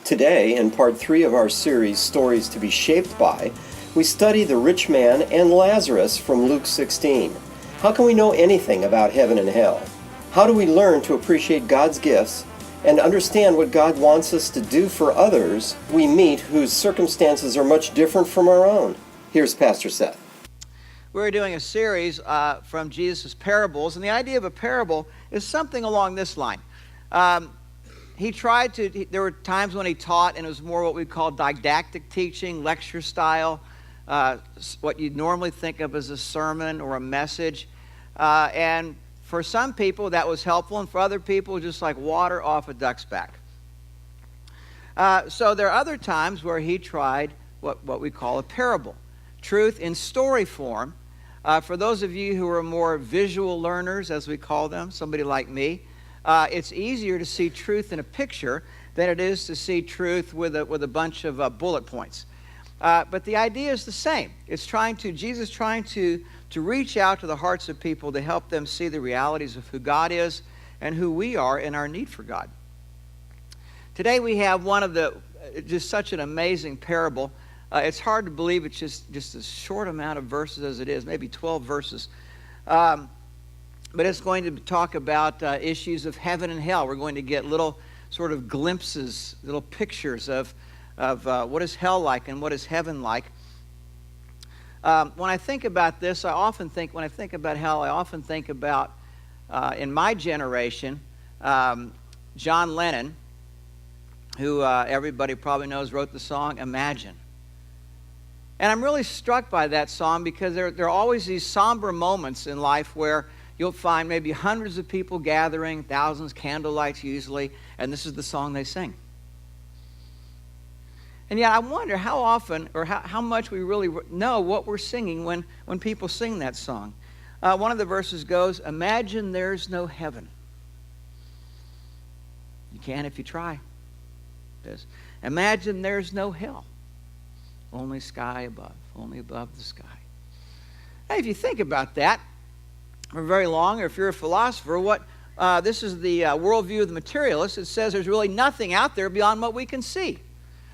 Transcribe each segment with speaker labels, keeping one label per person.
Speaker 1: Today, in part 3 of our series, Stories to be Shaped By, we study the rich man and Lazarus from Luke 16. How can we know anything about heaven and hell? How do we learn to appreciate God's gifts and understand what God wants us to do for others we meet whose circumstances are much different from our own? Here's Pastor Seth.
Speaker 2: We're doing a series from Jesus' parables, and the idea of a parable is something along this line. There were times when he taught, and it was more what we call didactic teaching, lecture style, what you'd normally think of as a sermon or a message. And for some people, that was helpful, and for other people, just like water off a duck's back. So there are other times where he tried what we call a parable, truth in story form. For those of you who are more visual learners, as we call them, somebody like me, it's easier to see truth in a picture than it is to see truth with a bunch of bullet points. But the idea is the same. It's Jesus trying to reach out to the hearts of people to help them see the realities of who God is and who we are in our need for God. Today we have just such an amazing parable. It's hard to believe it's just a short amount of verses as it is, maybe 12 verses. But it's going to talk about issues of heaven and hell. We're going to get little sort of glimpses, little pictures of what is hell like and what is heaven like. When I think about this, when I think about hell, I often think about, in my generation, John Lennon, who everybody probably knows wrote the song Imagine. And I'm really struck by that song because there are always these somber moments in life where you'll find maybe hundreds of people gathering, thousands, candlelights usually, and this is the song they sing. And yet I wonder how often or how much we really know what we're singing when people sing that song. One of the verses goes, "Imagine there's no heaven." You can if you try. It says, "Imagine there's no hell. Only sky above, only above the sky." Now, if you think about that for very long, or if you're a philosopher, this is the worldview of the materialist. It says there's really nothing out there beyond what we can see.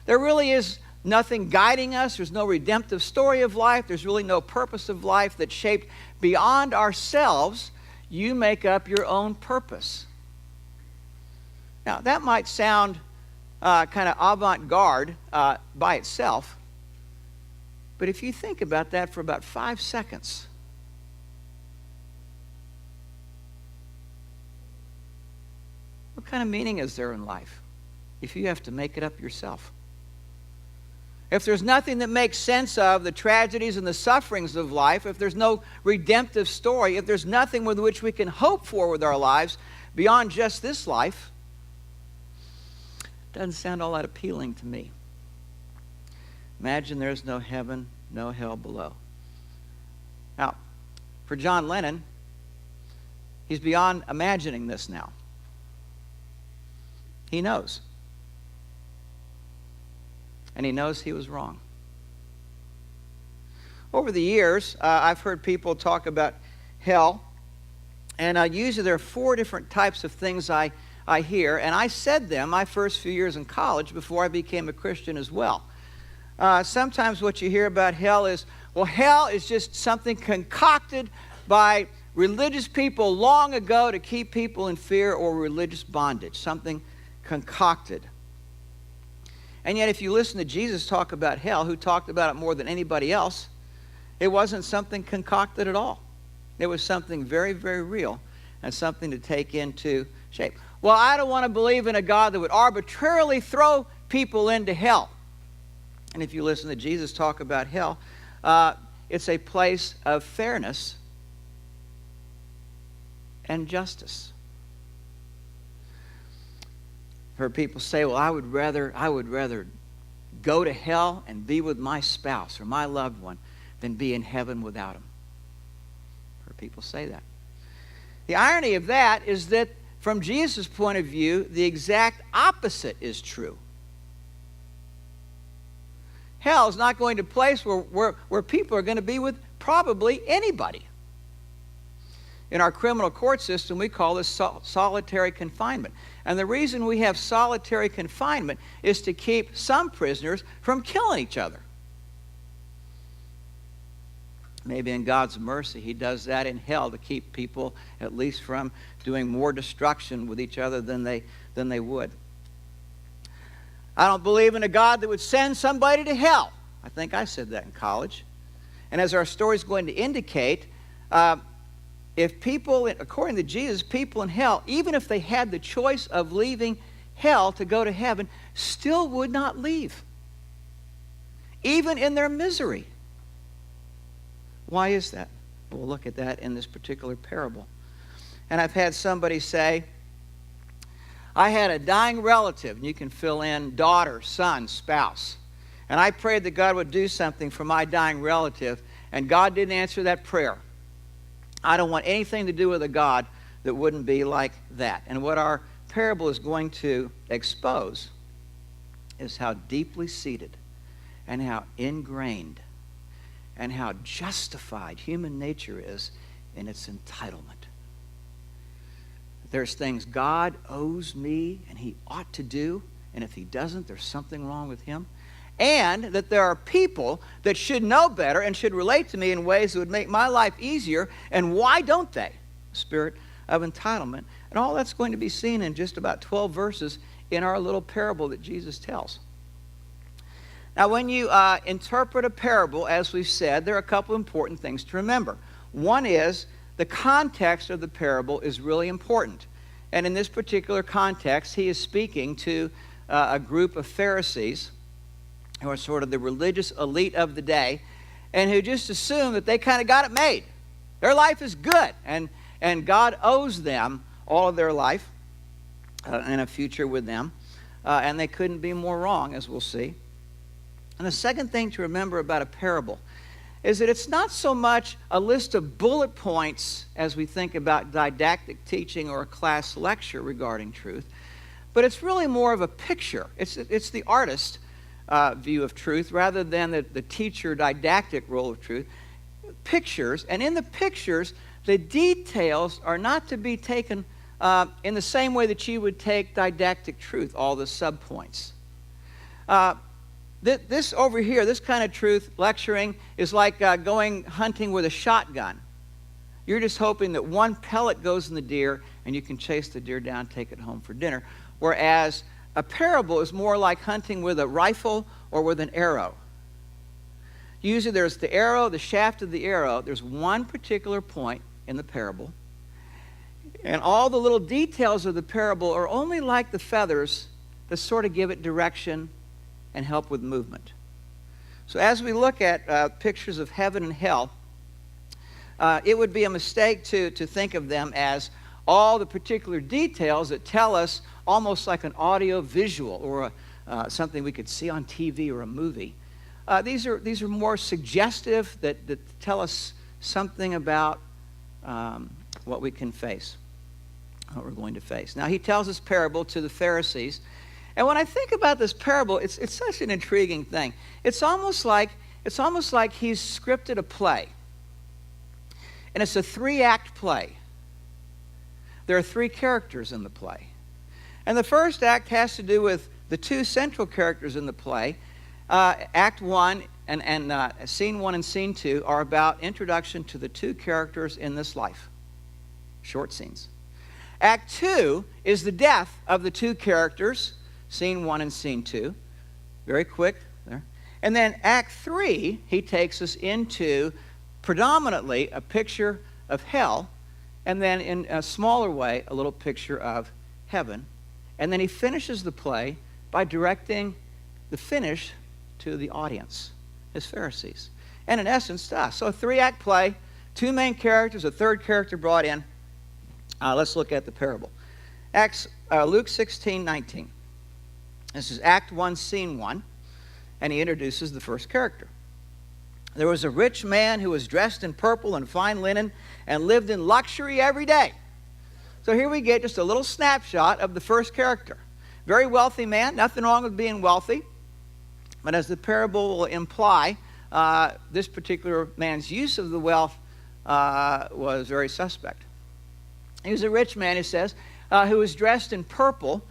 Speaker 2: There really is nothing guiding us. There's no redemptive story of life. There's really no purpose of life that's shaped beyond ourselves. You make up your own purpose. Now, that might sound kind of avant-garde by itself. But if you think about that for about 5 seconds, what kind of meaning is there in life if you have to make it up yourself? If there's nothing that makes sense of the tragedies and the sufferings of life, if there's no redemptive story, if there's nothing with which we can hope for with our lives beyond just this life, it doesn't sound all that appealing to me. Imagine there's no heaven, no hell below. Now, for John Lennon, he's beyond imagining this now. He knows. And he knows he was wrong. Over the years, I've heard people talk about hell, and usually there are 4 different types of things I hear, and I said them my first few years in college before I became a Christian as well. Sometimes what you hear about hell is, well, hell is just something concocted by religious people long ago to keep people in fear or religious bondage, something concocted. And yet if you listen to Jesus talk about hell, who talked about it more than anybody else, it wasn't something concocted at all. It was something very, very real and something to take into shape. Well, I don't want to believe in a God that would arbitrarily throw people into hell. And if you listen to Jesus talk about hell, it's a place of fairness and justice. I've heard people say, well, I would rather go to hell and be with my spouse or my loved one than be in heaven without him. I've heard people say that. The irony of that is that from Jesus' point of view, the exact opposite is true. Hell is not going to be a place where people are going to be with probably anybody. In our criminal court system, we call this solitary confinement. And the reason we have solitary confinement is to keep some prisoners from killing each other. Maybe in God's mercy, he does that in hell to keep people at least from doing more destruction with each other than they would. I don't believe in a God that would send somebody to hell. I think I said that in college. And as our story is going to indicate, if people, according to Jesus, people in hell, even if they had the choice of leaving hell to go to heaven, still would not leave, even in their misery. Why is that? We'll look at that in this particular parable. And I've had somebody say, I had a dying relative, and you can fill in daughter, son, spouse. And I prayed that God would do something for my dying relative, and God didn't answer that prayer. I don't want anything to do with a God that wouldn't be like that. And what our parable is going to expose is how deeply seated and how ingrained and how justified human nature is in its entitlement. There's things God owes me and he ought to do, and if he doesn't, there's something wrong with him. And that there are people that should know better and should relate to me in ways that would make my life easier, and why don't they? Spirit of entitlement. And all that's going to be seen in just about 12 verses in our little parable that Jesus tells. Now, when you interpret a parable, as we've said, there are a couple important things to remember. One is the context of the parable is really important. And in this particular context, he is speaking to a group of Pharisees who are sort of the religious elite of the day, and who just assume that they kind of got it made. Their life is good, and God owes them all of their life and a future with them, and they couldn't be more wrong, as we'll see. And the second thing to remember about a parable is that it's not so much a list of bullet points as we think about didactic teaching or a class lecture regarding truth, but it's really more of a picture. It's the artist view of truth rather than the teacher didactic role of truth. Pictures, and in the pictures, the details are not to be taken in the same way that you would take didactic truth, all the subpoints. This over here, this kind of truth lecturing is like going hunting with a shotgun. You're just hoping that one pellet goes in the deer and you can chase the deer down, take it home for dinner. Whereas a parable is more like hunting with a rifle or with an arrow. Usually there's the arrow, the shaft of the arrow. There's one particular point in the parable. And all the little details of the parable are only like the feathers that sort of give it direction and help with movement. So as we look at pictures of heaven and hell, it would be a mistake to think of them as all the particular details that tell us almost like an audio visual or something we could see on TV or a movie. These are more suggestive that tell us something about what we can face, what we're going to face. Now, he tells this parable to the Pharisees. And when I think about this parable, it's such an intriguing thing. It's almost like he's scripted a play. And it's a 3-act play. There are 3 characters in the play. And the first act has to do with the 2 central characters in the play. Act 1 and Scene 1 and Scene 2 are about introduction to the 2 characters in this life. Short scenes. Act 2 is the death of the 2 characters, Scene 1 and Scene 2. Very quick there. And then Act 3, he takes us into predominantly a picture of hell, and then in a smaller way, a little picture of heaven. And then he finishes the play by directing the finish to the audience, his Pharisees. And in essence, to us. So a 3-act play, 2 main characters, a 3rd character brought in. Let's look at the parable. Luke 16:19. This is Act 1, Scene 1, and he introduces the first character. There was a rich man who was dressed in purple and fine linen and lived in luxury every day. So here we get just a little snapshot of the first character. Very wealthy man, nothing wrong with being wealthy. But as the parable will imply, this particular man's use of the wealth was very suspect. He was a rich man, he says, who was dressed in purple.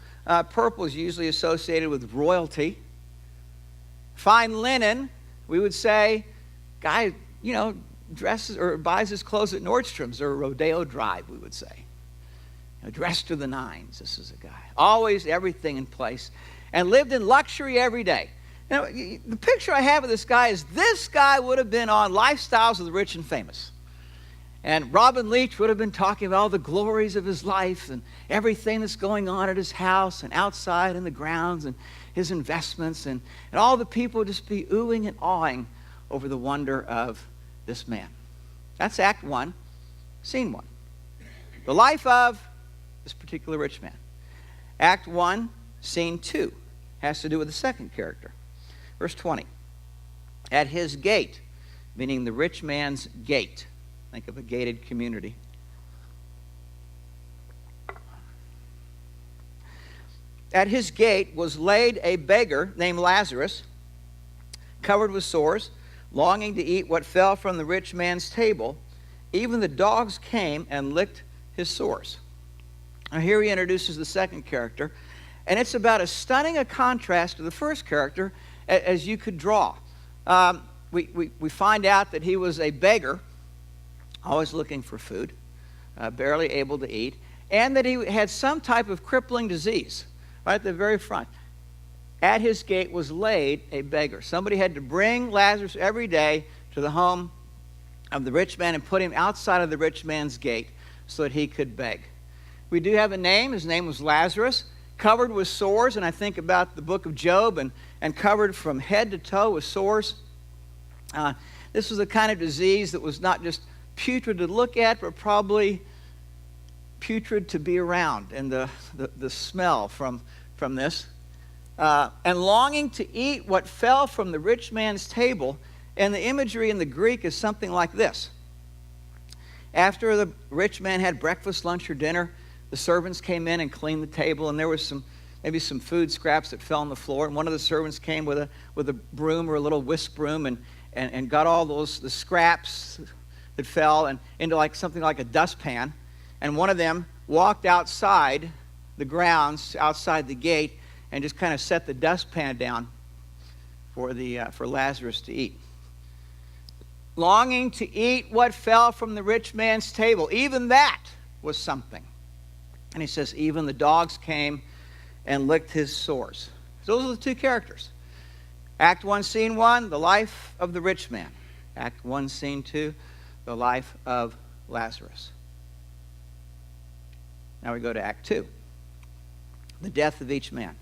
Speaker 2: Purple is usually associated with royalty. Fine linen, we would say, guy, dresses or buys his clothes at Nordstrom's or Rodeo Drive, we would say. Dressed to the nines, this is a guy. Always everything in place. And lived in luxury every day. Now, the picture I have of this guy is this guy would have been on Lifestyles of the Rich and Famous. And Robin Leach would have been talking about all the glories of his life and everything that's going on at his house and outside in the grounds and his investments. And all the people would just be oohing and awing over the wonder of this man. That's Act 1, Scene 1. The life of this particular rich man. Act 1, Scene 2 has to do with the second character. Verse 20. At his gate, meaning the rich man's gate. Think of a gated community. At his gate was laid a beggar named Lazarus, covered with sores, longing to eat what fell from the rich man's table. Even the dogs came and licked his sores. Now here he introduces the second character, and it's about as stunning a contrast to the first character as you could draw. We find out that he was a beggar, always looking for food, barely able to eat, and that he had some type of crippling disease, right at the very front. At his gate was laid a beggar. Somebody had to bring Lazarus every day to the home of the rich man and put him outside of the rich man's gate so that he could beg. We do have a name. His name was Lazarus, covered with sores, and I think about the book of Job, and covered from head to toe with sores. This was the kind of disease that was not just putrid to look at, but probably putrid to be around, and the smell from this. And longing to eat what fell from the rich man's table, and the imagery in the Greek is something like this. After the rich man had breakfast, lunch, or dinner, the servants came in and cleaned the table, and there was maybe some food scraps that fell on the floor. And one of the servants came with a broom or a little whisk broom and got all the scraps that fell and into something like a dustpan. And one of them walked outside the grounds, outside the gate, and just kind of set the dustpan down for Lazarus to eat. Longing to eat what fell from the rich man's table. Even that was something. And he says, even the dogs came and licked his sores. Those are the two characters. Act 1, Scene 1, the life of the rich man. Act 1, Scene 2, the life of Lazarus. Now we go to Act 2, the death of each man.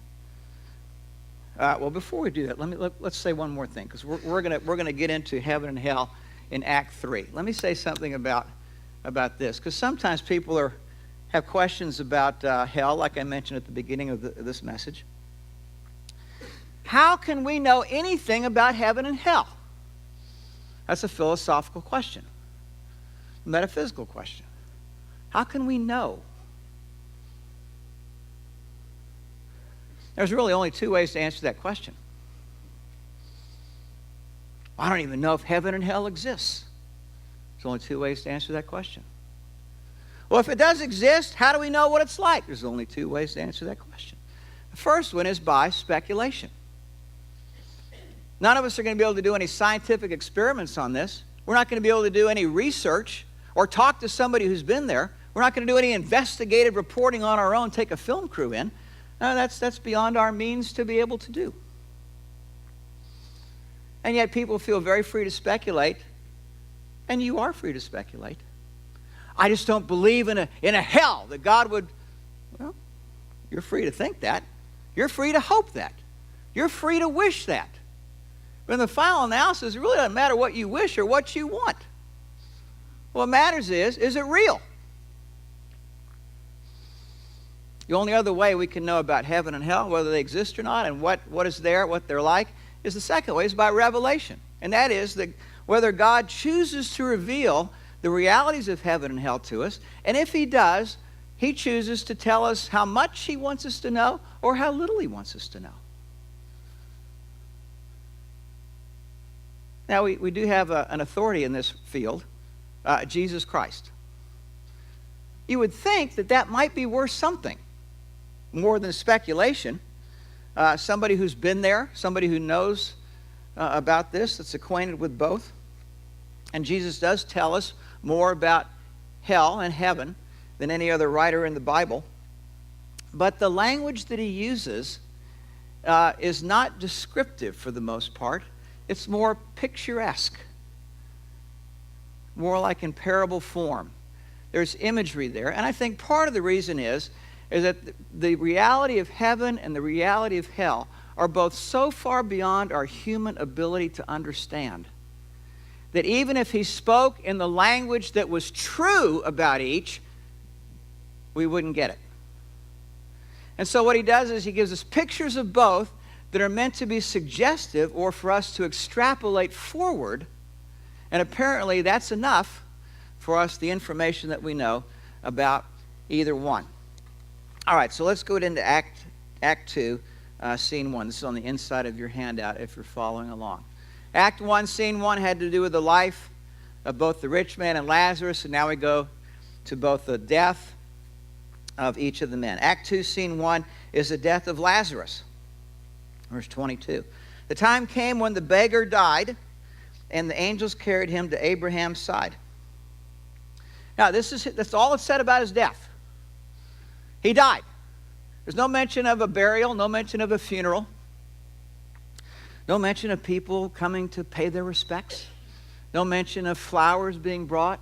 Speaker 2: Well, before we do that, let's say one more thing, because we're gonna get into heaven and hell in Act 3. Let me say something about this, because sometimes people have questions about hell, like I mentioned at the beginning of this message. How can we know anything about heaven and hell? That's a philosophical question, a metaphysical question. How can we know? There's really only two ways to answer that question. I don't even know if heaven and hell exists. There's only two ways to answer that question. Well, if it does exist, how do we know what it's like? There's only two ways to answer that question. The first one is by speculation. None of us are going to be able to do any scientific experiments on this. We're not going to be able to do any research or talk to somebody who's been there. We're not going to do any investigative reporting on our own, take a film crew in. No, that's beyond our means to be able to do. And yet people feel very free to speculate, and you are free to speculate. I just don't believe in a hell that God would. Well, you're free to think that. You're free to hope that. You're free to wish that. But in the final analysis, it really doesn't matter what you wish or what you want. What matters is it real? The only other way we can know about heaven and hell, whether they exist or not, and what is there, what they're like, is the second way, is by revelation. And that is that whether God chooses to reveal the realities of heaven and hell to us, and if he does, he chooses to tell us how much he wants us to know or how little he wants us to know. Now, we do have an authority in this field, Jesus Christ. you would think that that might be worth something more than speculation. Somebody who's been there, somebody who knows about this, that's acquainted with both. And Jesus does tell us more about hell and heaven than any other writer in the Bible. But the language that he uses is not descriptive for the most part. It's more picturesque, more like in parable form. There's imagery there. And I think part of the reason is that the reality of heaven and the reality of hell are both so far beyond our human ability to understand that even if he spoke in the language that was true about each, we wouldn't get it. And so what he does is he gives us pictures of both that are meant to be suggestive or for us to extrapolate forward. And apparently that's enough for us, the information that we know about either one. All right, so let's go into Act 2, Scene 1. This is on the inside of your handout if you're following along. Act 1, Scene 1 had to do with the life of both the rich man and Lazarus, and now we go to both the death of each of the men. Act 2, Scene 1 is the death of Lazarus. Verse 22. The time came when the beggar died, and the angels carried him to Abraham's side. Now, that's all it's said about his death. He died. There's no mention of a burial, no mention of a funeral, no mention of people coming to pay their respects, no mention of flowers being brought,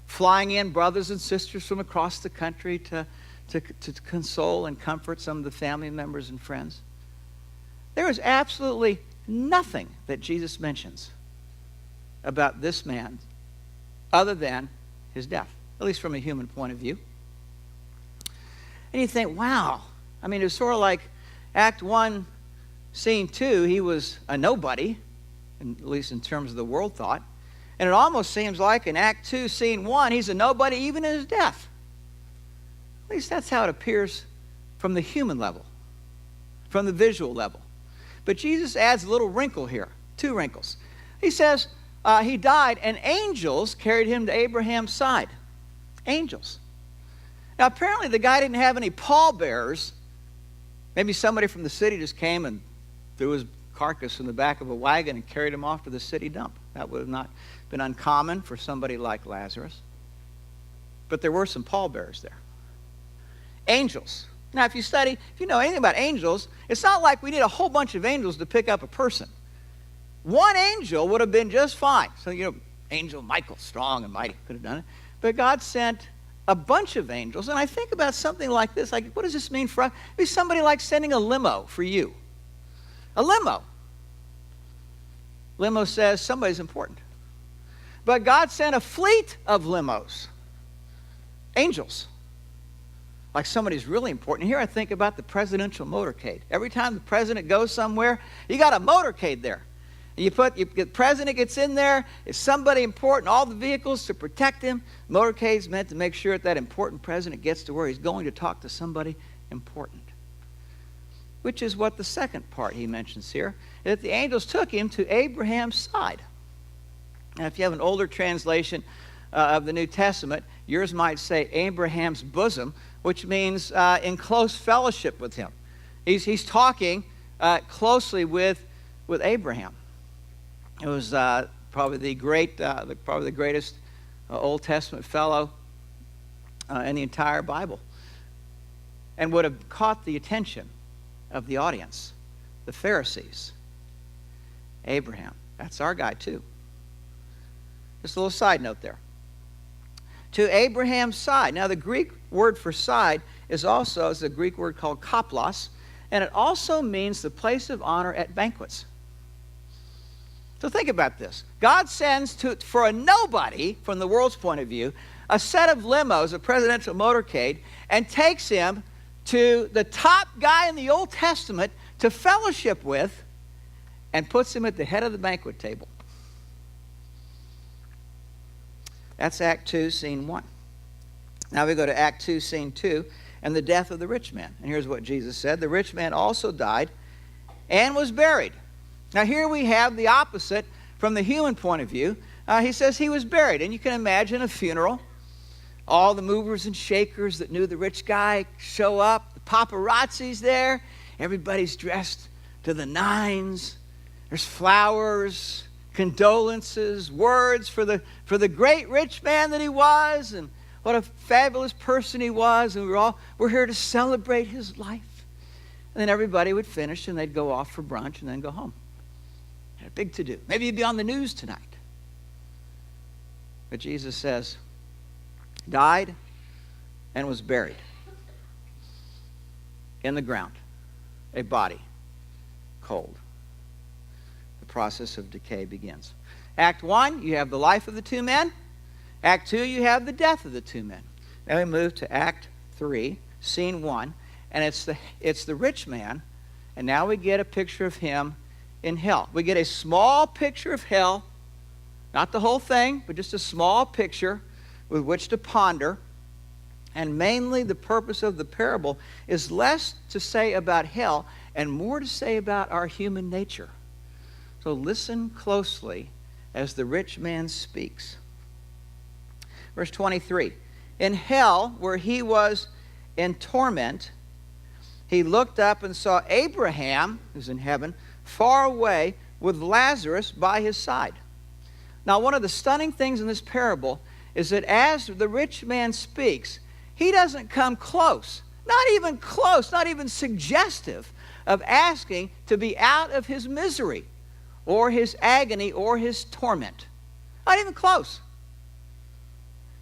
Speaker 2: flying in brothers and sisters from across the country to console and comfort some of the family members and friends. There is absolutely nothing that Jesus mentions about this man other than his death, at least from a human point of view. And you think, wow. I mean, it's sort of like Act 1, Scene 2, he was a nobody, at least in terms of the world thought. And it almost seems like in Act 2, Scene 1, he's a nobody even in his death. At least that's how it appears from the human level, from the visual level. But Jesus adds a little wrinkle here, 2 wrinkles. He says he died and angels carried him to Abraham's side. Angels. Now, apparently the guy didn't have any pallbearers. Maybe somebody from the city just came and threw his carcass in the back of a wagon and carried him off to the city dump. That would have not been uncommon for somebody like Lazarus. But there were some pallbearers there. Angels. Now, if you know anything about angels, it's not like we need a whole bunch of angels to pick up a person. One angel would have been just fine. So, Angel Michael, strong and mighty, could have done it. But God sent a bunch of angels, and I think about something like this. Like, what does this mean for us? It'd be somebody like sending a limo for you. A limo. Limo says somebody's important. But God sent a fleet of limos. Angels. Like somebody's really important. Here I think about the presidential motorcade. Every time the president goes somewhere, you got a motorcade there. And the president gets in there, it's somebody important, all the vehicles to protect him. Motorcade's meant to make sure that important president gets to where he's going to talk to somebody important. Which is what the second part he mentions here, that the angels took him to Abraham's side. Now, if you have an older translation of the New Testament, yours might say Abraham's bosom, which means in close fellowship with him. He's talking closely with Abraham. It was probably the greatest Old Testament fellow in the entire Bible, and would have caught the attention of the audience, the Pharisees. Abraham, that's our guy too. Just a little side note there. To Abraham's side. Now, the Greek word for side is a Greek word called koplos, and it also means the place of honor at banquets. So think about this. God sends for a nobody, from the world's point of view, a set of limos, a presidential motorcade, and takes him to the top guy in the Old Testament to fellowship with, and puts him at the head of the banquet table. That's Act 2, Scene 1. Now we go to Act 2, Scene 2, and the death of the rich man. And here's what Jesus said. The rich man also died and was buried. Now here we have the opposite from the human point of view. He says he was buried. And you can imagine a funeral. all the movers and shakers that knew the rich guy show up. The paparazzi's there. Everybody's dressed to the nines. There's flowers, condolences, words for the great rich man that he was, and what a fabulous person he was, and we're here to celebrate his life. And then everybody would finish, and they'd go off for brunch and then go home. Had a big to-do. Maybe he'd be on the news tonight. But Jesus says, died and was buried in the ground, a body, cold. The process of decay begins. Act 1, you have the life of the two men. Act 2, you have the death of the two men. Now we move to Act 3, Scene 1, and it's the rich man, and now we get a picture of him in hell. We get a small picture of hell, not the whole thing, but just a small picture with which to ponder. And mainly the purpose of the parable is less to say about hell and more to say about our human nature. So listen closely as the rich man speaks. Verse 23, in hell, where he was in torment, he looked up and saw Abraham, who's in heaven, far away with Lazarus by his side. Now, one of the stunning things in this parable is that as the rich man speaks, he doesn't come close, not even suggestive of asking to be out of his misery or his agony or his torment. Not even close.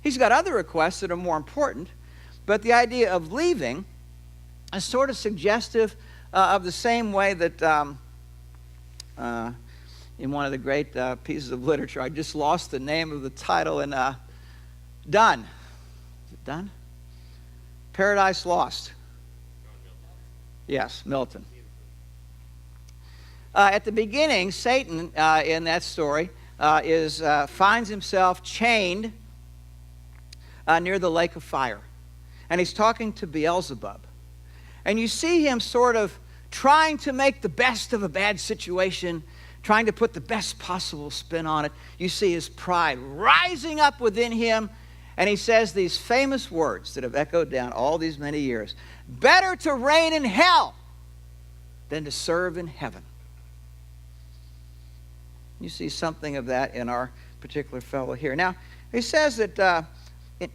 Speaker 2: He's got other requests that are more important, but the idea of leaving is sort of suggestive of the same way that in one of the great pieces of literature, I just lost the name of the title, in Done. Is it Done? Paradise Lost. Yes, Milton. At the beginning, Satan in that story finds himself chained near the lake of fire. And he's talking to Beelzebub. And you see him sort of trying to make the best of a bad situation, trying to put the best possible spin on it. You see his pride rising up within him, and he says these famous words that have echoed down all these many years. Better to reign in hell than to serve in heaven. You see something of that in our particular fellow here. Now, he says that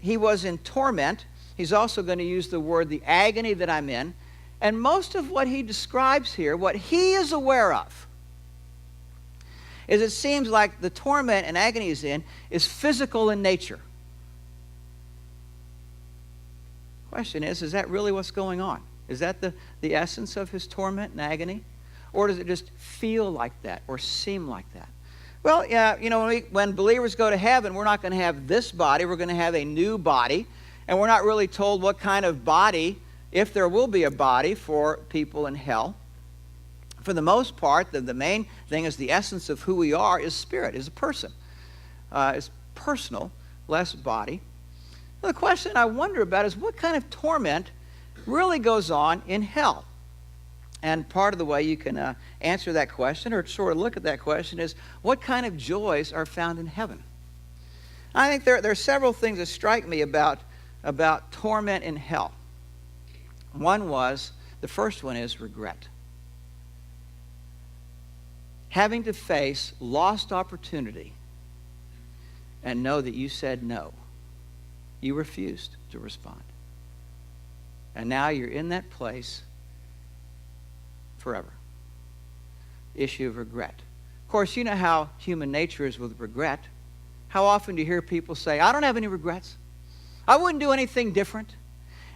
Speaker 2: he was in torment. He's also going to use the word, the agony that I'm in. And most of what he describes here, what he is aware of, is it seems like the torment and agony he's in is physical in nature. Question is that really what's going on? Is that the essence of his torment and agony? Or does it just feel like that or seem like that? Well, yeah, you know, when believers go to heaven, we're not going to have this body. We're going to have a new body. And we're not really told what kind of body, if there will be a body for people in hell. For the most part, the main thing is the essence of who we are is spirit, is a person. It's personal, less body. Well, the question I wonder about is what kind of torment really goes on in hell? And part of the way you can answer that question or sort of look at that question is what kind of joys are found in heaven? I think there are several things that strike me about torment in hell. The first one is regret. Having to face lost opportunity and know that you said no. You refused to respond. And now you're in that place forever. Issue of regret. Of course, you know how human nature is with regret. How often do you hear people say, I don't have any regrets. I wouldn't do anything different.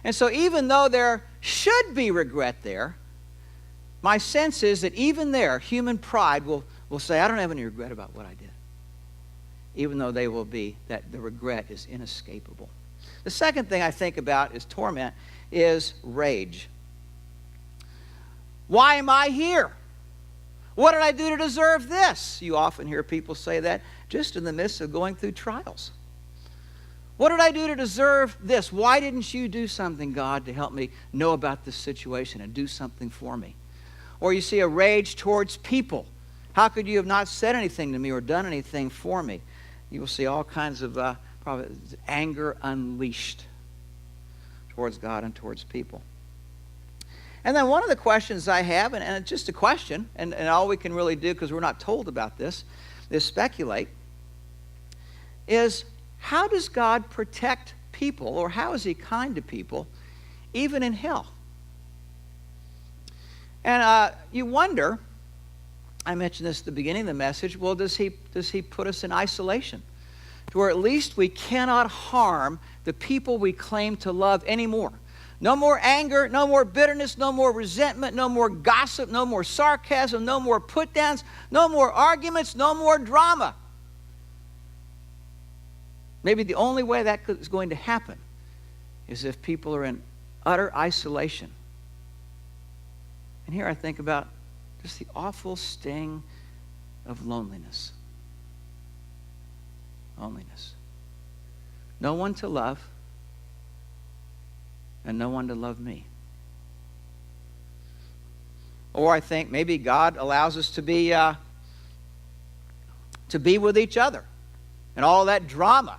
Speaker 2: And so even though there should be regret there, my sense is that even there, human pride will say, I don't have any regret about what I did. Even though they will be, that the regret is inescapable. The second thing I think about is torment is rage. Why am I here? What did I do to deserve this? You often hear people say that just in the midst of going through trials. What did I do to deserve this? Why didn't you do something, God, to help me know about this situation and do something for me? Or you see a rage towards people. How could you have not said anything to me or done anything for me? You will see all kinds of probably anger unleashed towards God and towards people. And then one of the questions I have, and it's just a question, and all we can really do, because we're not told about this, is speculate, is how does God protect people, or how is he kind to people, even in hell? And you wonder, I mentioned this at the beginning of the message, well, does he put us in isolation, to where at least we cannot harm the people we claim to love anymore? No more anger, no more bitterness, no more resentment, no more gossip, no more sarcasm, no more put-downs, no more arguments, no more drama. Maybe the only way that is going to happen is if people are in utter isolation. And here I think about just the awful sting of loneliness. Loneliness. No one to love, and no one to love me. Or I think maybe God allows us to be with each other and all that drama,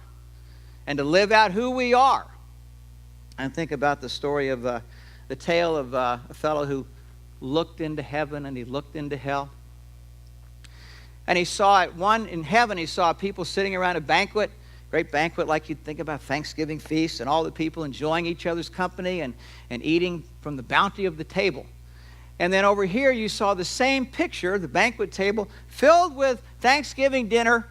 Speaker 2: and to live out who we are. I think about the story of the tale of a fellow who looked into heaven and he looked into hell. And he saw in heaven, he saw people sitting around a banquet, great banquet like you'd think about Thanksgiving feast, and all the people enjoying each other's company and eating from the bounty of the table. And then over here you saw the same picture, the banquet table, filled with Thanksgiving dinner,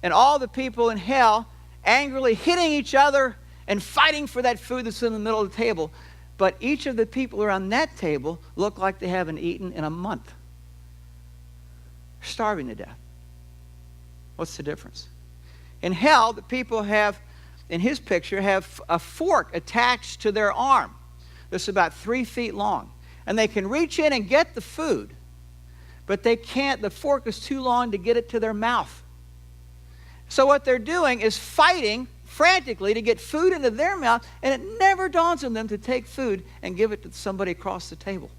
Speaker 2: and all the people in hell angrily hitting each other and fighting for that food that's in the middle of the table. But each of the people around that table look like they haven't eaten in a month. They're starving to death. What's the difference? In hell, the people have, in his picture, have a fork attached to their arm that's about 3 feet long. And they can reach in and get the food, but they can't, the fork is too long to get it to their mouth. So what they're doing is fighting frantically to get food into their mouth, and it never dawns on them to take food and give it to somebody across the table.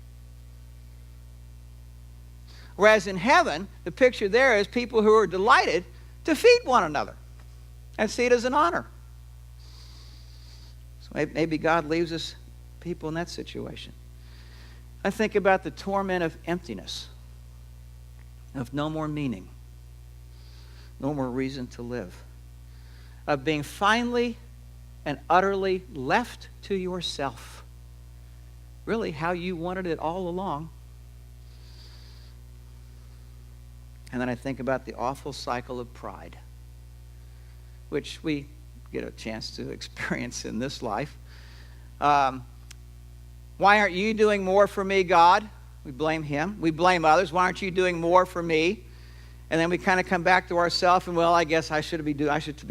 Speaker 2: Whereas in heaven, the picture there is people who are delighted to feed one another and see it as an honor. So maybe God leaves us people in that situation. I think about the torment of emptiness, of no more meaning, no more reason to live, of being finally and utterly left to yourself. Really how you wanted it all along. And then I think about the awful cycle of pride, which we get a chance to experience in this life. Why aren't you doing more for me, God? We blame him. We blame others. Why aren't you doing more for me? And then we kind of come back to ourselves and, well, I guess I should be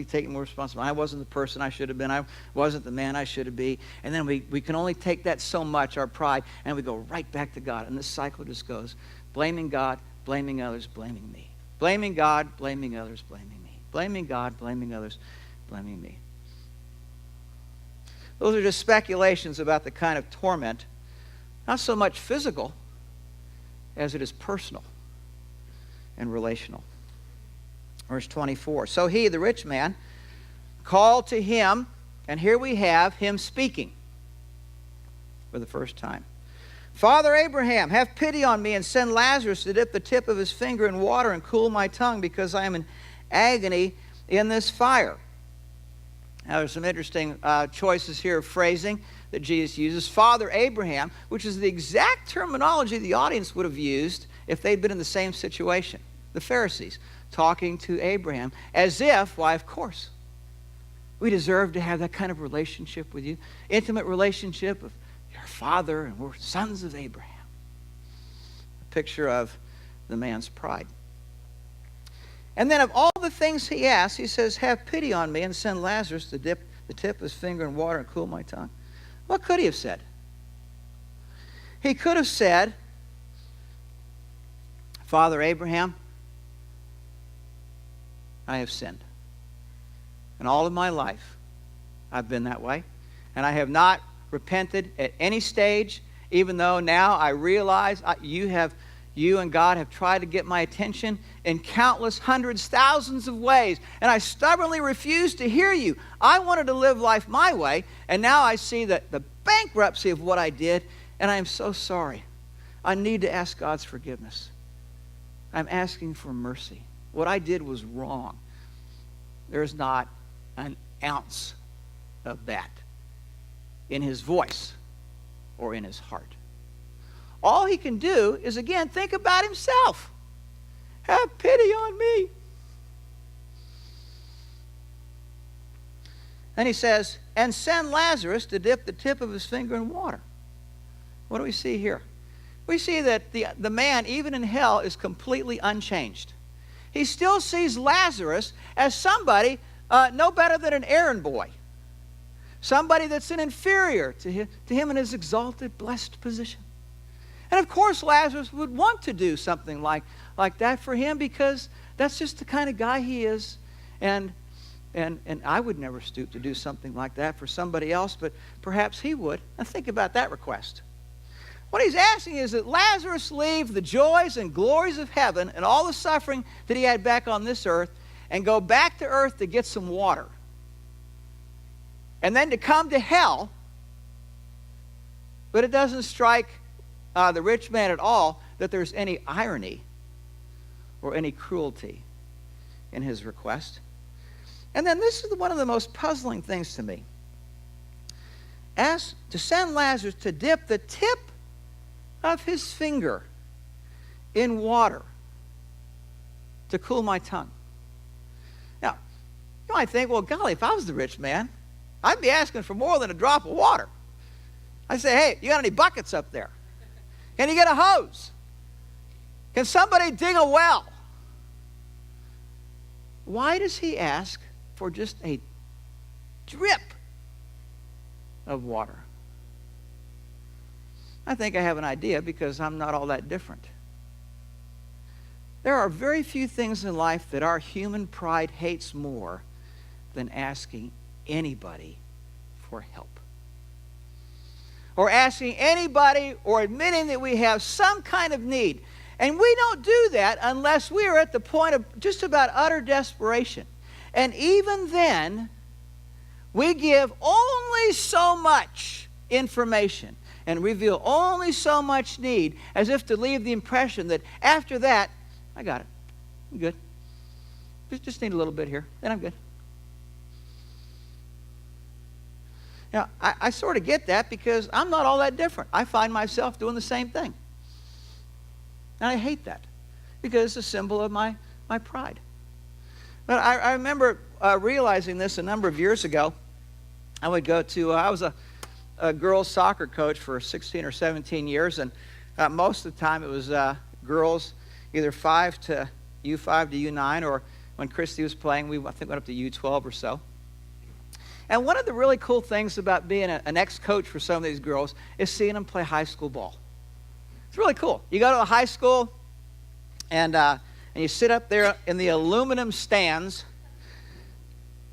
Speaker 2: taking more responsibility. I wasn't the person I should have been. I wasn't the man I should have been. And then we can only take that so much, our pride, and we go right back to God. And this cycle just goes, blaming God, blaming others, blaming me. Blaming God, blaming others, blaming me. Blaming God, blaming others, blaming me. Those are just speculations about the kind of torment, not so much physical as it is personal and relational. Verse 24. So he, the rich man, called to him, and here we have him speaking for the first time. Father Abraham, have pity on me and send Lazarus to dip the tip of his finger in water and cool my tongue, because I am in agony in this fire. Now there's some interesting choices here of phrasing that Jesus uses. Father Abraham, which is the exact terminology the audience would have used if they'd been in the same situation. The Pharisees talking to Abraham as if, why, of course, we deserve to have that kind of relationship with you. Intimate relationship of your father, and we're sons of Abraham. A picture of the man's pride. And then of all the things he asks, he says, have pity on me and send Lazarus to dip the tip of his finger in water and cool my tongue. What could he have said? He could have said, Father Abraham, I have sinned. And all of my life, I've been that way. And I have not repented at any stage, even though now I realize you have You and God have tried to get my attention in countless hundreds, thousands of ways, and I stubbornly refused to hear you. I wanted to live life my way, and now I see the bankruptcy of what I did, and I am so sorry. I need to ask God's forgiveness. I'm asking for mercy. What I did was wrong. There's not an ounce of that in his voice or in his heart. All he can do is, again, think about himself. Have pity on me. And he says, and send Lazarus to dip the tip of his finger in water. What do we see here? We see that the man, even in hell, is completely unchanged. He still sees Lazarus as somebody no better than an errand boy. Somebody that's an inferior to him in his exalted, blessed position. And of course, Lazarus would want to do something like that for him, because that's just the kind of guy he is. And I would never stoop to do something like that for somebody else, but perhaps he would. Now think about that request. What he's asking is that Lazarus leave the joys and glories of heaven and all the suffering that he had back on this earth and go back to earth to get some water. And then to come to hell. But it doesn't strike the rich man at all that there's any irony or any cruelty in his request. And then this is one of the most puzzling things to me. Ask to send Lazarus to dip the tip of his finger in water to cool my tongue. Now, you might think, well, golly, if I was the rich man, I'd be asking for more than a drop of water. I'd say, hey, you got any buckets up there? Can you get a hose? Can somebody dig a well? Why does he ask for just a drip of water? I think I have an idea, because I'm not all that different. There are very few things in life that our human pride hates more than asking anybody for help. Or asking anybody or admitting that we have some kind of need. And we don't do that unless we are at the point of just about utter desperation. And even then, we give only so much information and reveal only so much need, as if to leave the impression that after that, I got it. I'm good. Just need a little bit here, then I'm good. Now, I sort of get that, because I'm not all that different. I find myself doing the same thing. And I hate that, because it's a symbol of my pride. But I remember realizing this a number of years ago. I would go to, I was a girls soccer coach for 16 or 17 years, and most of the time it was girls, either U5 to U9, or when Christy was playing, I think went up to U12 or so. And one of the really cool things about being an ex-coach for some of these girls is seeing them play high school ball. It's really cool. You go to a high school, and you sit up there in the aluminum stands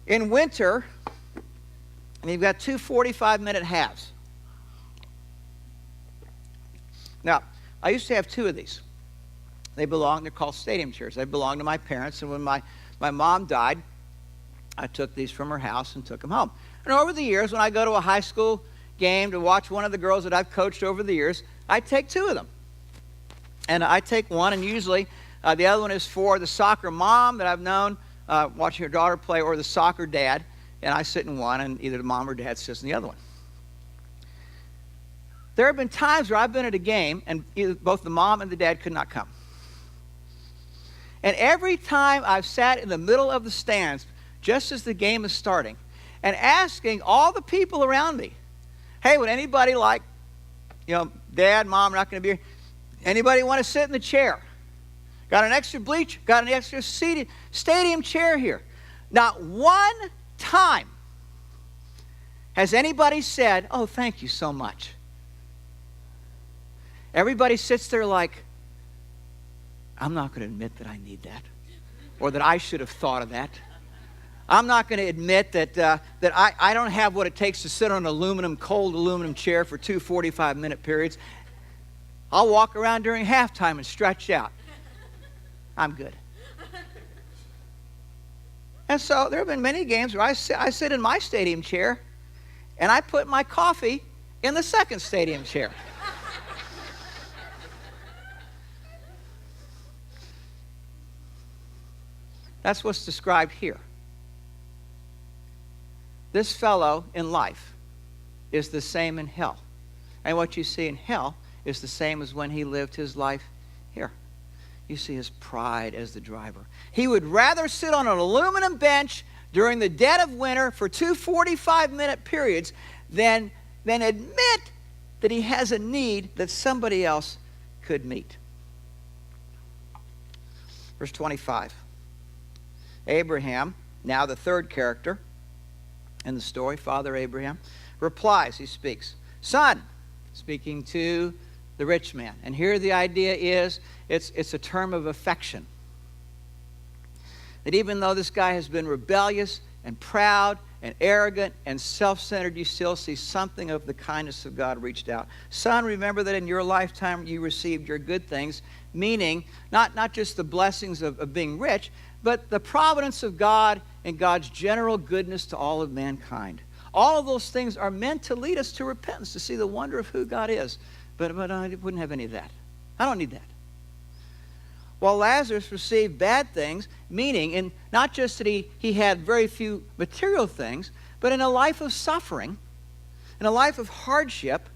Speaker 2: in winter, and you've got two 45-minute halves. Now, I used to have two of these. They're called stadium chairs. They belonged to my parents, and when my mom died, I took these from her house and took them home. And over the years, when I go to a high school game to watch one of the girls that I've coached over the years, I take two of them. And I take one, and usually the other one is for the soccer mom that I've known, watching her daughter play, or the soccer dad. And I sit in one, and either the mom or dad sits in the other one. There have been times where I've been at a game, and either both the mom and the dad could not come. And every time I've sat in the middle of the stands, just as the game is starting, and asking all the people around me, hey, would anybody like, Dad, Mom are not going to be here. Anybody want to sit in the chair? Got an extra bleacher, got an extra seated stadium chair here. Not one time has anybody said, oh, thank you so much. Everybody sits there like, I'm not going to admit that I need that, or that I should have thought of that. I'm not going to admit that I don't have what it takes to sit on an cold aluminum chair for two 45-minute periods. I'll walk around during halftime and stretch out. I'm good. And so there have been many games where I sit in my stadium chair and I put my coffee in the second stadium chair. That's what's described here. This fellow in life is the same in hell. And what you see in hell is the same as when he lived his life here. You see his pride as the driver. He would rather sit on an aluminum bench during the dead of winter for 2 45-minute periods than admit that he has a need that somebody else could meet. Verse 25. Abraham, now the third character in the story, Father Abraham, replies, he speaks, "Son," speaking to the rich man. And here the idea is, it's a term of affection. That even though this guy has been rebellious and proud and arrogant and self-centered, you still see something of the kindness of God reached out. Son, remember that in your lifetime you received your good things, meaning not just the blessings of being rich, but the providence of God and God's general goodness to all of mankind. All of those things are meant to lead us to repentance, to see the wonder of who God is. But I wouldn't have any of that. I don't need that. While Lazarus received bad things, meaning in not just that he had very few material things, but in a life of suffering, in a life of hardship,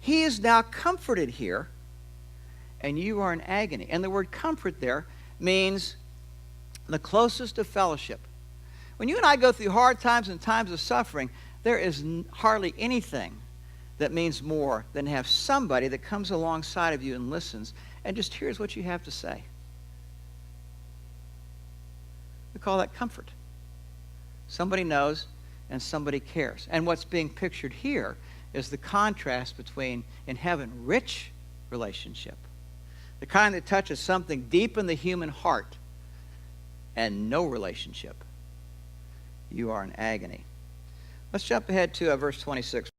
Speaker 2: he is now comforted here, and you are in agony. And the word comfort there means the closest of fellowship. When you and I go through hard times and times of suffering, there is hardly anything that means more than to have somebody that comes alongside of you and listens and just hears what you have to say. We call that comfort. Somebody knows and somebody cares. And what's being pictured here is the contrast between, in heaven, rich relationship, the kind that touches something deep in the human heart, and no relationship. You are in agony. Let's jump ahead to verse 26.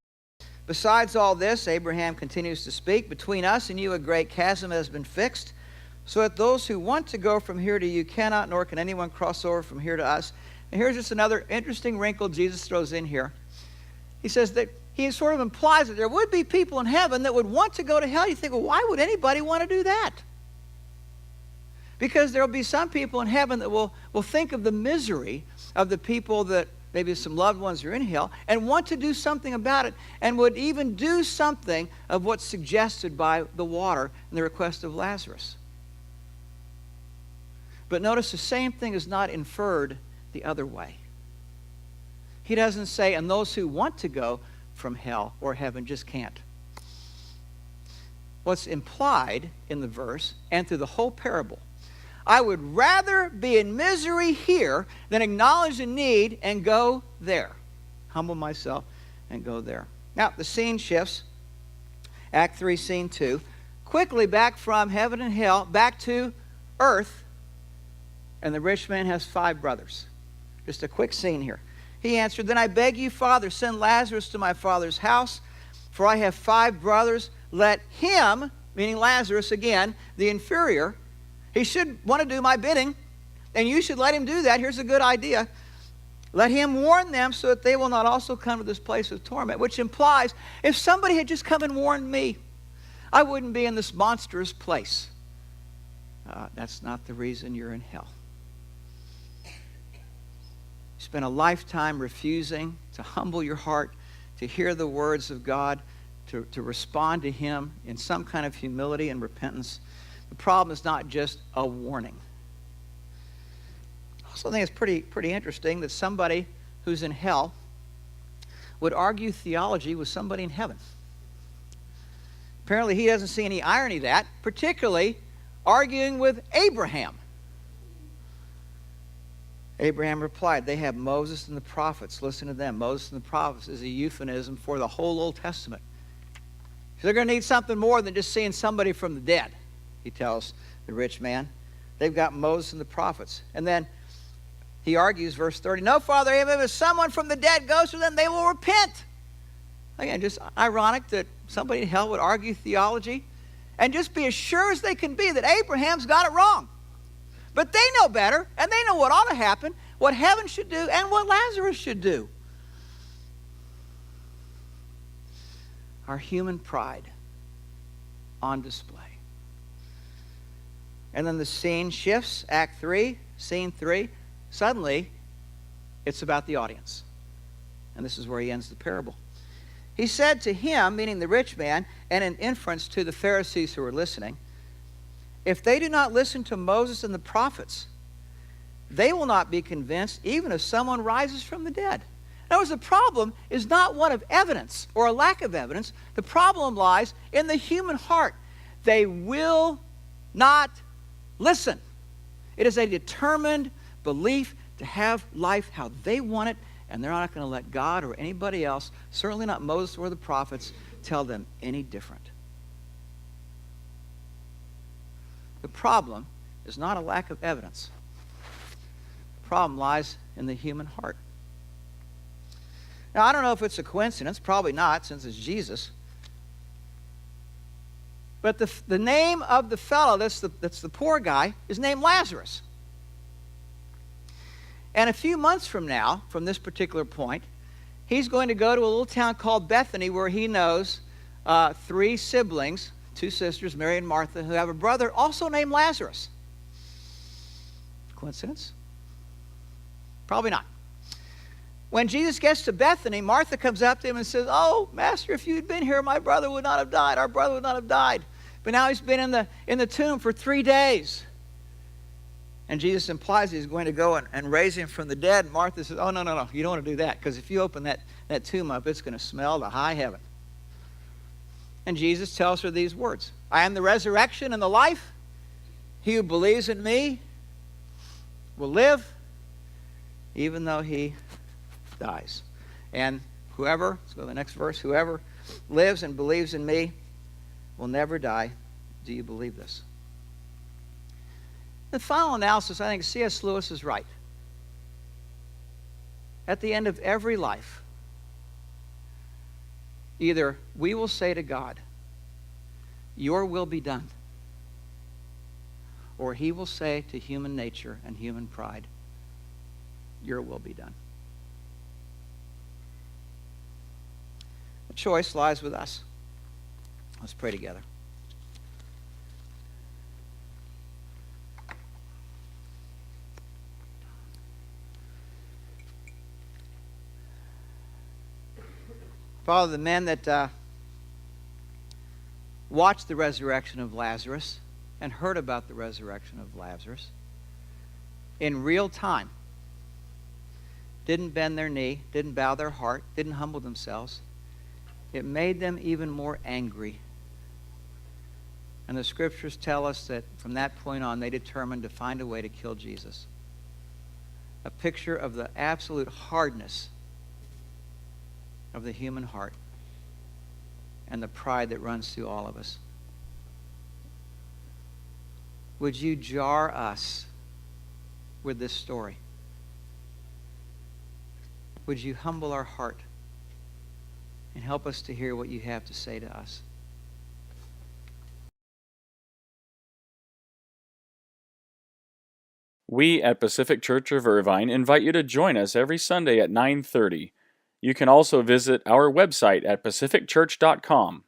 Speaker 2: Besides all this, Abraham continues to speak, between us and you a great chasm has been fixed, so that those who want to go from here to you cannot, nor can anyone cross over from here to us. And here's just another interesting wrinkle Jesus throws in here. He says that he sort of implies that there would be people in heaven that would want to go to hell. You think, well, why would anybody want to do that? Because there will be some people in heaven that will think of the misery of the people that maybe some loved ones are in hell and want to do something about it, and would even do something of what's suggested by the water and the request of Lazarus. But notice the same thing is not inferred the other way. He doesn't say, and those who want to go from hell or heaven just can't. What's implied in the verse and through the whole parable, I would rather be in misery here than acknowledge the need and go there. Humble myself and go there. Now, the scene shifts. Act 3, Scene 2. Quickly back from heaven and hell, back to earth. And the rich man has 5 brothers. Just a quick scene here. He answered, "Then I beg you, Father, send Lazarus to my father's house, for I have 5 brothers. Let him," meaning Lazarus again, the inferior, he should want to do my bidding, and you should let him do that. Here's a good idea. "Let him warn them so that they will not also come to this place of torment," which implies if somebody had just come and warned me, I wouldn't be in this monstrous place. That's not the reason you're in hell. You spent a lifetime refusing to humble your heart, to hear the words of God, to respond to him in some kind of humility and repentance. The problem is not just a warning. I also think it's pretty interesting that somebody who's in hell would argue theology with somebody in heaven. Apparently he doesn't see any irony in that, particularly arguing with Abraham. Abraham replied, "They have Moses and the prophets. Listen to them." Moses and the prophets is a euphemism for the whole Old Testament. So they're going to need something more than just seeing somebody from the dead, he tells the rich man. They've got Moses and the prophets. And then he argues, verse 30, "No, Father Abraham, if someone from the dead goes to them, they will repent." Again, just ironic that somebody in hell would argue theology and just be as sure as they can be that Abraham's got it wrong. But they know better, and they know what ought to happen, what heaven should do, and what Lazarus should do. Our human pride on display. And then the scene shifts, Act 3, Scene 3. Suddenly, it's about the audience. And this is where he ends the parable. He said to him, meaning the rich man, and in inference to the Pharisees who were listening, if they do not listen to Moses and the prophets, they will not be convinced even if someone rises from the dead. In other words, the problem is not one of evidence or a lack of evidence. The problem lies in the human heart. They will not listen. It is a determined belief to have life how they want it, and they're not going to let God or anybody else, certainly not Moses or the prophets, tell them any different. The problem is not a lack of evidence. The problem lies in the human heart. Now, I don't know if it's a coincidence, probably not, since it's Jesus. But the name of the fellow, that's the poor guy, is named Lazarus. And a few months from now, from this particular point, he's going to go to a little town called Bethany where he knows 3 siblings, 2 sisters, Mary and Martha, who have a brother also named Lazarus. Coincidence? Probably not. When Jesus gets to Bethany, Martha comes up to him and says, "Oh, Master, if you'd been here, my brother would not have died. Our brother would not have died. But now he's been in the tomb for 3 days." And Jesus implies he's going to go and raise him from the dead. And Martha says, "Oh, no, you don't want to do that, because if you open that tomb up, it's going to smell to high heaven." And Jesus tells her these words, "I am the resurrection and the life. He who believes in me will live, even though he dies. And whoever," let's go to the next verse, "whoever lives and believes in me will never die. Do you believe this?" The final analysis, I think C.S. Lewis is right. At the end of every life, either we will say to God, "Your will be done," or he will say to human nature and human pride, "Your will be done." The choice lies with us. Let's pray together. Father, the men that watched the resurrection of Lazarus and heard about the resurrection of Lazarus in real time didn't bend their knee, didn't bow their heart, didn't humble themselves. It made them even more angry. And the scriptures tell us that from that point on, they determined to find a way to kill Jesus. A picture of the absolute hardness of the human heart and the pride that runs through all of us. Would you jar us with this story? Would you humble our heart and help us to hear what you have to say to us?
Speaker 3: We at Pacific Church of Irvine invite you to join us every Sunday at 9:30. You can also visit our website at pacificchurch.com.